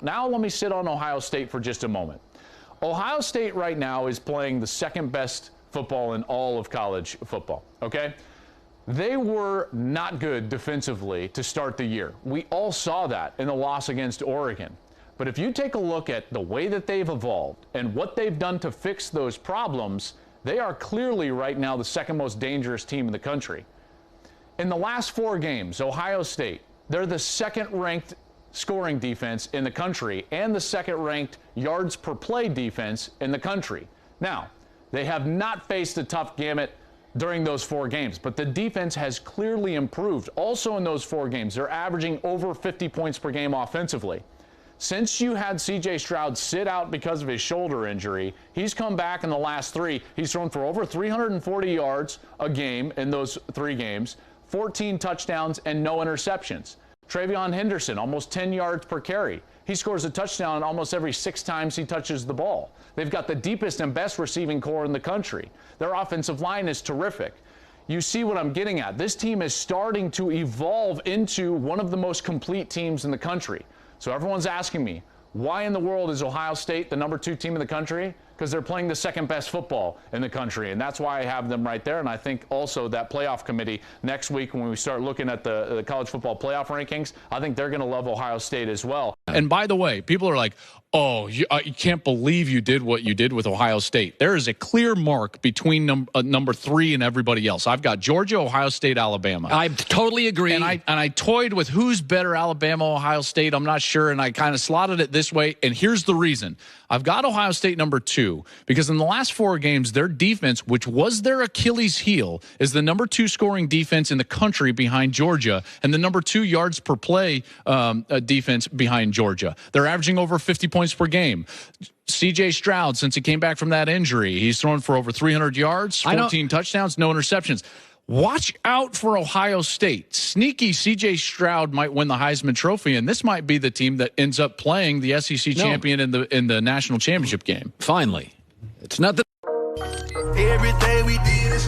Now let me sit on Ohio State for just a moment. Ohio State right now is playing the second best football in all of college football, okay? They were not good defensively to start the year. We all saw that in the loss against Oregon. But if you take a look at the way that they've evolved and what they've done to fix those problems, they are clearly right now the second most dangerous team in the country. In the last 4 games, Ohio State, they're the second-ranked scoring defense in the country and the second-ranked yards per play defense in the country. Now, they have not faced a tough gamut during those 4 games, but the defense has clearly improved. Also in those 4 games, they're averaging over 50 points per game offensively. Since you had CJ Stroud sit out because of his shoulder injury, he's come back in the last 3. He's thrown for over 340 yards a game in those 3 games, 14 touchdowns, and no interceptions. TreVeyon Henderson, almost 10 yards per carry. He scores a touchdown almost every 6 times he touches the ball. They've got the deepest and best receiving core in the country. Their offensive line is terrific. You see what I'm getting at. This team is starting to evolve into one of the most complete teams in the country. So everyone's asking me, why in the world is Ohio State the number 2 team in the country? Because they're playing the second best football in the country, and that's why I have them right there. And I think also that playoff committee next week, when we start looking at the college football playoff rankings, I think they're going to love Ohio State as well. And by the way, people are like, oh, you can't believe you did what you did with Ohio State. There is a clear mark between number 3 and everybody else. I've got Georgia, Ohio State, Alabama. I totally agree. And I toyed with who's better, Alabama, Ohio State. I'm not sure, and I kind of slotted it this way. And here's the reason. I've got Ohio State number 2 because in the last 4 games, their defense, which was their Achilles heel, is the number 2 scoring defense in the country behind Georgia and the number 2 yards per play defense behind Georgia. They're averaging over 50 points per game. CJ Stroud, since he came back from that injury, he's thrown for over 300 yards, 14 touchdowns, no interceptions. Watch out for Ohio State. Sneaky CJ Stroud might win the Heisman Trophy, and this might be the team that ends up playing the SEC champion in the national championship game. Finally. It's not the... Everything we did is